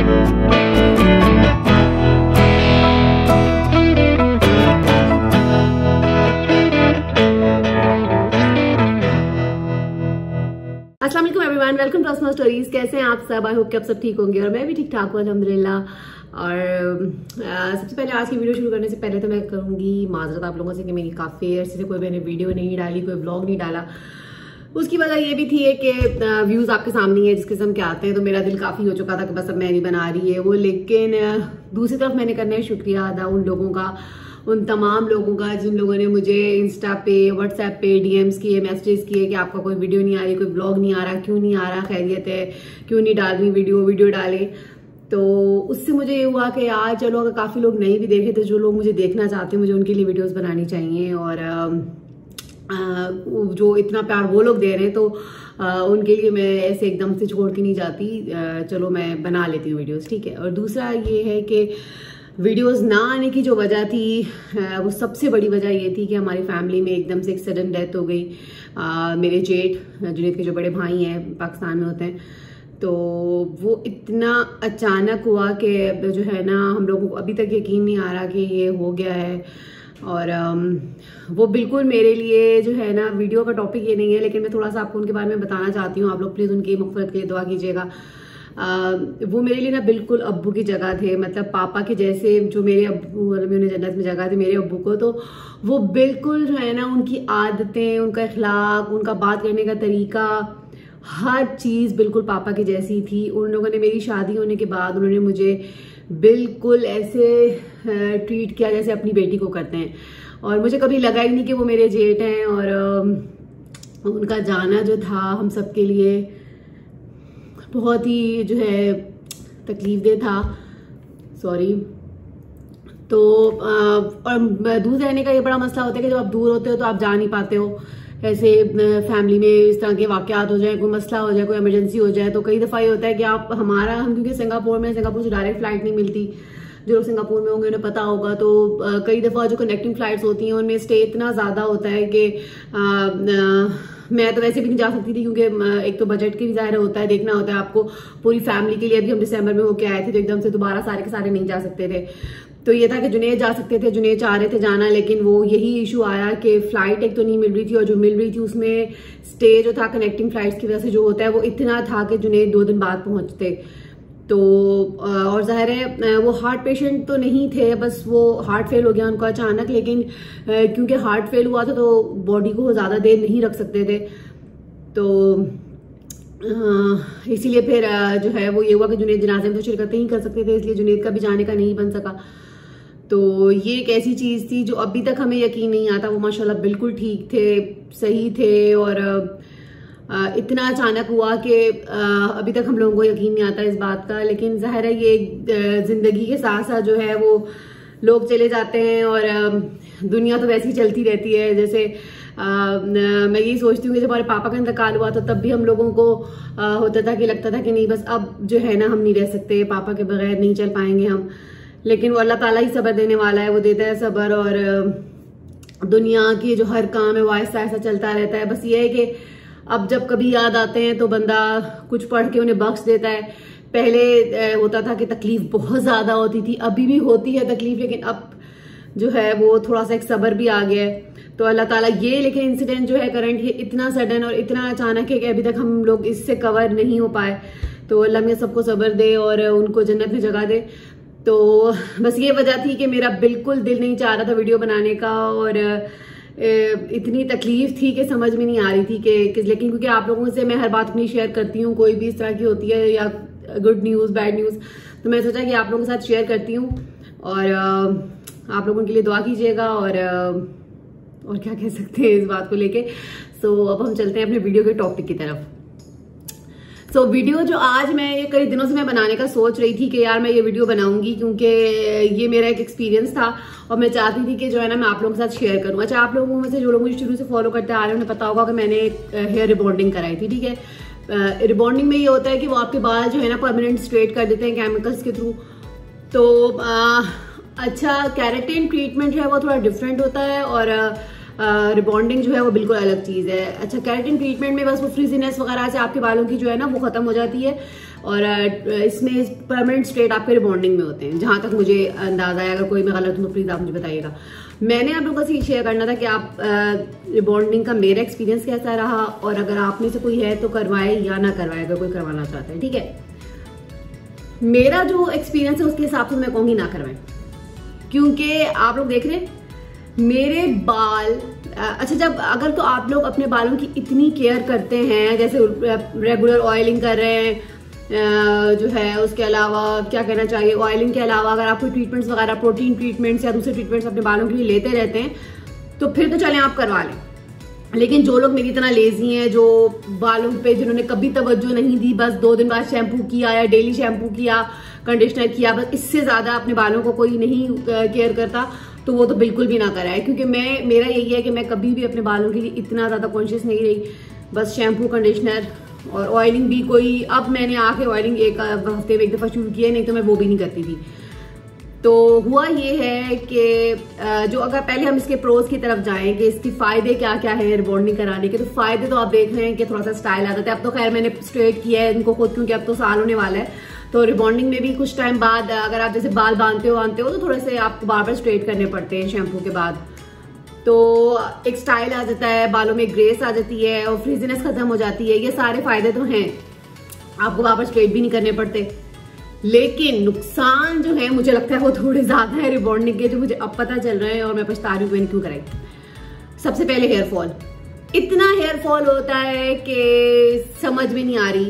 अस्सलाम वालेकुम everyone, welcome to Asma stories. कैसे हैं आप सब? आई होप कि आप सब ठीक होंगे और मैं भी ठीक ठाक हूँ अल्हम्दुलिल्लाह। और सबसे पहले आज की वीडियो शुरू करने से पहले तो मैं करूँगी माजरत आप लोगों से कि मेरी काफ़ी अर्से से कोई मैंने वीडियो नहीं डाली, कोई ब्लॉग नहीं डाला। उसकी वजह ये भी थी कि व्यूज़ आपके सामने है जिस किस्म के आते हैं, तो मेरा दिल काफ़ी हो चुका था कि बस अब मैं नहीं बना रही है वो। लेकिन दूसरी तरफ मैंने करना है शुक्रिया अदा उन लोगों का, उन तमाम लोगों का जिन लोगों ने मुझे इंस्टा पे, व्हाट्सएप पे डीएम्स किए, मैसेजेस किए कि आपका कोई वीडियो नहीं आ रही, कोई ब्लॉग नहीं आ रहा, क्यों नहीं आ रहा, खैरियत है, क्यों नहीं डाल रही वीडियो डालें। तो उससे मुझे ये हुआ कि यार चलो अगर काफ़ी लोग नहीं भी देखे तो जो लोग मुझे देखना चाहते हैं मुझे उनके लिए वीडियोस बनानी चाहिए। और जो इतना प्यार वो लोग दे रहे हैं तो उनके लिए मैं ऐसे एकदम से छोड़ के नहीं जाती, चलो मैं बना लेती हूँ वीडियोस, ठीक है। और दूसरा ये है कि वीडियोस ना आने की जो वजह थी वो सबसे बड़ी वजह ये थी कि हमारी फैमिली में एकदम से एक सडन डेथ हो गई। मेरे जेठ जुनैद के जो बड़े भाई हैं पाकिस्तान में होते हैं, तो वो इतना अचानक हुआ कि जो है ना हम लोगों को अभी तक यकीन नहीं आ रहा कि ये हो गया है। और वो बिल्कुल मेरे लिए जो है ना, वीडियो का टॉपिक ये नहीं है लेकिन मैं थोड़ा सा आपको उनके बारे में बताना चाहती हूँ। आप लोग प्लीज़ उनकी मग़फ़िरत के लिए दुआ कीजिएगा। वो मेरे लिए ना बिल्कुल अब्बू की जगह थे, मतलब पापा के जैसे। जो मेरे अब्बू, मतलब उन्हें जन्नत में जगह थी मेरे अब्बू को, तो वो बिल्कुल जो है ना उनकी आदतें, उनका अखलाक, उनका बात करने का तरीका, हर चीज़ बिल्कुल पापा की जैसी थी। उन लोगों ने मेरी शादी होने के बाद उन्होंने मुझे बिल्कुल ऐसे ट्रीट किया जैसे अपनी बेटी को करते हैं। और मुझे कभी लगा ही नहीं कि वो मेरे जेठ हैं। और उनका जाना जो था हम सब के लिए बहुत ही जो है तकलीफदेह था, सॉरी। तो और दूर रहने का ये बड़ा मसला होता है कि जब आप दूर होते हो तो आप जा नहीं पाते हो। ऐसे फैमिली में इस तरह के वाकयात हो जाए, कोई मसला हो जाए, कोई इमरजेंसी हो जाए, तो कई दफ़ा ये होता है कि हम क्योंकि सिंगापुर से डायरेक्ट फ़्लाइट नहीं मिलती। जो लोग सिंगापुर में होंगे उन्हें पता होगा। तो कई दफ़ा जो कनेक्टिंग फ़्लाइट्स होती हैं उनमें स्टे इतना ज़्यादा होता है कि मैं तो वैसे भी नहीं जा सकती थी, क्योंकि एक तो बजट की भी ज़ाहिर होता है, देखना होता है आपको पूरी फैमिली के लिए। अभी हम दिसंबर में होके आए थे तो एकदम से दोबारा सारे के सारे नहीं जा सकते थे। तो ये था कि जुनैद जा सकते थे, जुनैद चाह रहे थे जाना, लेकिन वो यही इशू आया कि फ़्लाइट एक तो नहीं मिल रही थी, और जो मिल रही थी उसमें स्टे जो था कनेक्टिंग फ़्लाइट्स की वजह से जो होता है वो इतना था कि जुनैद 2 दिन बाद पहुंचते। तो और ज़ाहिर है वो हार्ट पेशेंट तो नहीं थे, बस वो हार्ट फेल हो गया उनका अचानक। लेकिन क्योंकि हार्ट फेल हुआ था तो बॉडी को ज़्यादा देर नहीं रख सकते थे, तो इसीलिए फिर जो है वो ये हुआ कि जुनैद जनाजे में तो शिरकत नहीं कर सकते थे, इसलिए जुनैद का भी जाने का नहीं बन सका। तो ये एक ऐसी चीज़ थी जो अभी तक हमें यकीन नहीं आता। वो माशाल्लाह बिल्कुल ठीक थे, सही थे, और इतना अचानक हुआ कि अभी तक हम लोगों को यकीन नहीं आता इस बात का। लेकिन ज़ाहिर है ये ज़िंदगी के साथ साथ जो है वो लोग चले जाते हैं और दुनिया तो वैसे ही चलती रहती है। जैसे मैं यही सोचती हूँ कि जब हमारे पापा का इंतकाल हुआ तो तब भी हम लोगों को होता था कि लगता था कि नहीं बस अब जो है ना हम नहीं रह सकते, पापा के बगैर नहीं चल पाएंगे हम। लेकिन वो अल्लाह ताला ही सब्र देने वाला है, वो देता है सब्र। और दुनिया की जो हर काम है वो आहिस्ता आहिस्ता चलता रहता है। बस ये है कि अब जब कभी याद आते हैं तो बंदा कुछ पढ़ के उन्हें बख्श देता है। पहले होता था कि तकलीफ बहुत ज़्यादा होती थी, अभी भी होती है तकलीफ, लेकिन अब जो है वो थोड़ा सा एक सब्र भी आ गया है। तो अल्लाह ताला ये, लेकिन इंसिडेंट जो है करंट ये इतना सडन और इतना अचानक है कि अभी तक हम लोग इससे कवर नहीं हो पाए। तो अल्लाह में सबको सब्र दे और उनको जन्नत में जगह दे। तो बस ये वजह थी कि मेरा बिल्कुल दिल नहीं चाह रहा था वीडियो बनाने का, और इतनी तकलीफ थी कि समझ में नहीं आ रही थी कि लेकिन क्योंकि आप लोगों से मैं हर बात अपनी शेयर करती हूँ, कोई भी इस तरह की होती है या गुड न्यूज़, बैड न्यूज़, तो मैं सोचा कि आप लोगों के साथ शेयर करती हूँ। और आप लोगों के लिए दुआ कीजिएगा। और क्या कह सकते हैं इस बात को लेके। सो अब हम चलते हैं अपने वीडियो के टॉपिक की तरफ। सो वीडियो जो आज मैं ये कई दिनों से मैं बनाने का सोच रही थी कि यार मैं ये वीडियो बनाऊंगी, क्योंकि ये मेरा एक एक्सपीरियंस था और मैं चाहती थी कि जो है ना मैं आप लोगों के साथ शेयर करूँ। अच्छा, आप लोगों में से जो लोग मुझे शुरू से फॉलो करते आ रहे हैं उन्हें पता होगा कि मैंने हेयर रिबॉन्डिंग कराई थी, ठीक है। रिबॉन्डिंग में ये होता है कि वो आपके बाल जो है ना परमानेंट स्ट्रेट कर देते हैं केमिकल्स के थ्रू। तो अच्छा, कैरेटिन ट्रीटमेंट है वो थोड़ा डिफरेंट होता है, और रिबॉन्डिंग जो है वो बिल्कुल अलग चीज़ है। अच्छा, कैरेटिन ट्रीटमेंट में बस वो फ्रीजीनेस वगैरह से आपके बालों की जो है ना वो ख़त्म हो जाती है। और इसमें परमानेंट स्ट्रेट आपके रिबॉन्डिंग में होते हैं, जहां तक मुझे अंदाजा है। अगर कोई मैं गलत हूं तो प्लीज आप मुझे बताइएगा। मैंने आप लोगों से शेयर करना था कि आप रिबॉन्डिंग का मेरा एक्सपीरियंस कैसा रहा, और अगर आप में से कोई है तो करवाए या ना करवाए, अगर कोई करवाना चाहता है। ठीक है, मेरा जो एक्सपीरियंस है उसके हिसाब से मैं कहूंगी ना करवाएं, क्योंकि आप लोग देख रहे हैं मेरे बाल अच्छा, जब अगर तो आप लोग अपने बालों की इतनी केयर करते हैं, जैसे रेगुलर ऑयलिंग कर रहे हैं जो है, उसके अलावा क्या कहना चाहिए, ऑयलिंग के अलावा अगर आप कोई ट्रीटमेंट्स वगैरह, प्रोटीन ट्रीटमेंट्स या दूसरे ट्रीटमेंट्स अपने बालों के लिए लेते रहते हैं, तो फिर तो चलें आप करवा लें। लेकिन जो लोग मेरी तरह लेजी हैं, जो बालों पे जिन्होंने कभी तवज्जो नहीं दी, बस 2 दिन बाद शैम्पू किया या डेली शैम्पू किया, कंडीशनर किया, बस इससे ज्यादा अपने बालों को कोई नहीं केयर करता, तो वो तो बिल्कुल भी ना कराए। क्योंकि मेरा यही है कि मैं कभी भी अपने बालों के लिए इतना ज्यादा कॉन्शियस नहीं रही, बस शैम्पू, कंडीशनर और ऑयलिंग भी कोई, अब मैंने आके ऑयलिंग एक हफ्ते में 1 दफा शुरू किया, नहीं तो मैं वो भी नहीं करती थी। तो हुआ ये है कि जो अगर पहले हम इसके प्रोज की तरफ जाएं कि इसके फायदे क्या क्या है रिबॉन्डिंग कराने के, तो फायदे तो आप देख रहे हैं कि थोड़ा सा स्टाइल आ जाता है। अब तो खैर मैंने स्ट्रेट किया है इनको खुद, क्योंकि अब तो साल होने वाला है, तो रिबॉन्डिंग में भी कुछ टाइम बाद अगर आप जैसे बाल बांधते हो तो थोड़े से आपको बार बार स्ट्रेट करने पड़ते हैं शैम्पू के बाद, तो एक स्टाइल आ जाता है, बालों में ग्रेस आ जाती है और फ्रीजीनेस खत्म हो जाती है। ये सारे फायदे तो हैं, आपको बार बार स्ट्रेट भी नहीं करने पड़ते। लेकिन नुकसान जो है मुझे लगता है वो थोड़े ज्यादा है रिबॉन्डिंग के, जो मुझे अब पता चल रहे हैं और मैं पछता रही हूँ मैंने क्यों कराई। सबसे पहले हेयर फॉल, इतना हेयर फॉल होता है कि समझ में नहीं आ रही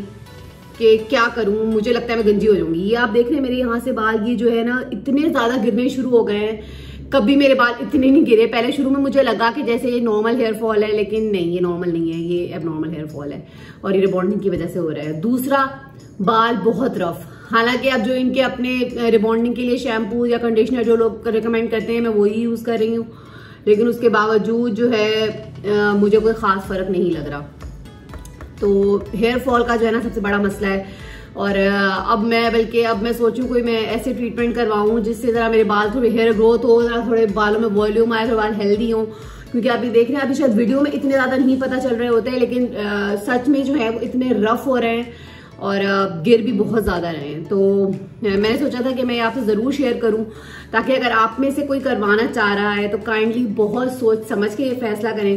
कि क्या करूं। मुझे लगता है मैं गंजी हो जाऊंगी। ये आप देख रहे हैं मेरे यहाँ से बाल, ये जो है ना इतने ज्यादा गिरने शुरू हो गए हैं। कभी मेरे बाल इतने नहीं गिरे। पहले शुरू में मुझे लगा कि जैसे ये नॉर्मल हेयर फॉल है, लेकिन नहीं, ये नॉर्मल नहीं है, ये एबनॉर्मल हेयर फॉल है और ये रिबॉन्डिंग की वजह से हो रहा है। दूसरा, बाल बहुत रफ। हालांकि अब जो इनके अपने रिबॉन्डिंग के लिए शैम्पू या कंडीशनर जो लोग रिकमेंड करते हैं, मैं वही यूज कर रही हूँ, लेकिन उसके बावजूद जो है मुझे कोई खास फर्क नहीं लग रहा। तो हेयर फॉल का जो है ना सबसे बड़ा मसला है। और अब मैं सोचूं कोई मैं ऐसे ट्रीटमेंट करवाऊं जिससे जरा मेरे बाल थोड़े हेयर ग्रोथ हो, जरा थोड़े बालों में वॉल्यूम आए, थोड़े बाल हेल्दी हो। क्योंकि आप ये देख रहे हैं, अभी शायद वीडियो में इतने ज्यादा नहीं पता चल रहे होते हैं, लेकिन सच में जो है वो इतने रफ हो रहे हैं और गिर भी बहुत ज्यादा रहे हैं। तो मैंने सोचा था कि मैं आपसे जरूर शेयर करूं, ताकि अगर आप में से कोई करवाना चाह रहा है तो काइंडली बहुत सोच समझ के ये फैसला करें।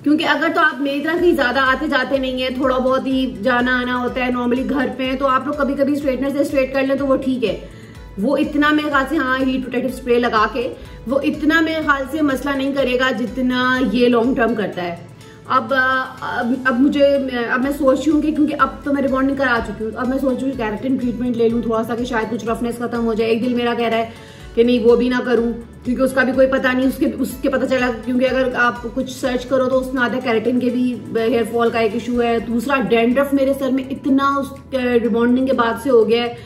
क्योंकि अगर तो आप मेरी तरह कहीं ज्यादा आते जाते नहीं है, थोड़ा बहुत ही जाना आना होता है, नॉर्मली घर पे है, तो आप लोग कभी कभी स्ट्रेटनर से स्ट्रेट कर लें तो वो ठीक है। वो इतना मेरे ख्याल से, हाँ, हीट प्रोटेक्टिव स्प्रे लगा के वो इतना मेरे ख्याल से मसला नहीं करेगा जितना ये लॉन्ग टर्म करता है। अब मैं सोच रही हूँ कि क्योंकि अब तो मैं रिबॉन्डिंग करा चुकी हूँ, अब मैं सोच रही हूँ केराटिन ट्रीटमेंट ले लूँ थोड़ा सा, कि शायद कुछ रफनेस खत्म हो जाए। एक दिल मेरा कह रहा है कि नहीं वो भी ना करूं, क्योंकि उसका भी कोई पता नहीं, उसके पता चला, क्योंकि अगर आप कुछ सर्च करो तो उसमें आता है केराटिन के भी हेयर फॉल का एक इशू है। दूसरा, डैंड्रफ मेरे सर में इतना उस रिबॉन्डिंग के बाद से हो गया है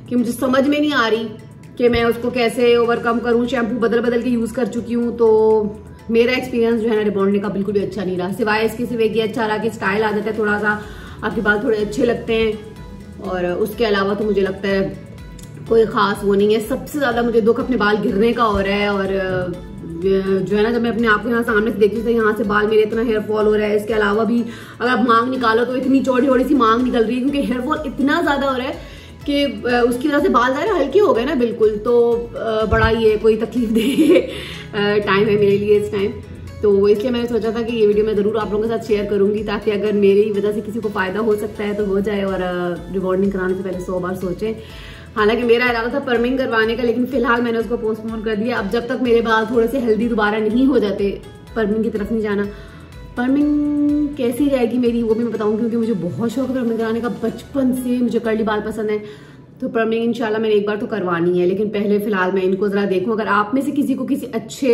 कि मुझे समझ में नहीं आ रही कि मैं उसको कैसे ओवरकम करूं। शैम्पू बदल के यूज कर चुकी हूँ, तो मेरा एक्सपीरियंस जो है ना रिबॉन्डिंग का बिल्कुल भी अच्छा नहीं रहा। सिवाय इसके सिर्फ एक अच्छा रहा कि स्टाइल आ जाता है, थोड़ा सा आपके बाल थोड़े अच्छे लगते हैं, और उसके अलावा तो मुझे लगता है कोई खास वो नहीं है। सबसे ज्यादा मुझे दुख अपने बाल गिरने का हो रहा है, और जो है ना जब मैं अपने आप को यहाँ सामने से देखती हूँ, यहाँ से बाल मेरे इतना हेयर फॉल हो रहा है। इसके अलावा भी अगर आप मांग निकालो तो इतनी चौड़ी सी मांग निकल रही है, क्योंकि हेयर फॉल इतना ज्यादा हो रहा है कि उसकी वजह से बाल ज़्यादा हल्के हो गए ना बिल्कुल। तो बड़ा ये कोई तकलीफ दे टाइम है मेरे लिए इस टाइम। तो इसलिए मैंने सोचा था कि ये वीडियो मैं जरूर आप लोगों के साथ शेयर करूंगी, ताकि अगर मेरी वजह से किसी को फायदा हो सकता है तो हो जाए, और रिबॉन्डिंग कराने से पहले 100 बार सोचें। हालांकि मेरा इरादा था परमिंग करवाने का, लेकिन फिलहाल मैंने उसको पोस्टपोन कर दिया। अब जब तक मेरे बाल थोड़े से हेल्दी दोबारा नहीं हो जाते, परमिंग की तरफ नहीं जाना। परमिंग कैसी रहेगी मेरी वो भी मैं बताऊंगी, क्योंकि मुझे बहुत शौक है परमिंग कराने का, बचपन से मुझे कर्ली बाल पसंद है। तो परमिंग इंशाल्लाह मैंने एक बार तो करवानी है, लेकिन पहले फिलहाल मैं इनको जरा देखूं। अगर आप में से किसी को किसी अच्छे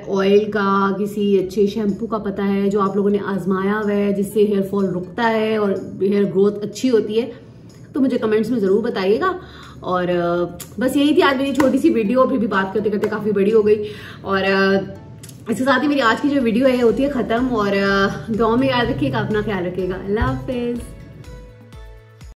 ऑयल का, किसी अच्छे शैम्पू का पता है जो आप लोगों ने आजमाया हुआ है, जिससे हेयर फॉल रुकता है और हेयर ग्रोथ अच्छी होती है, तो मुझे कमेंट्स में जरूर बताइएगा। और बस यही थी आज मेरी छोटी सी वीडियो, फिर भी बात करते करते काफी बड़ी हो गई। और इसके साथ ही मेरी आज की जो वीडियो है होती है खत्म। और दुआ में याद रखिएगा, अपना ख्याल रखिएगा। अल्लाह हाफिज।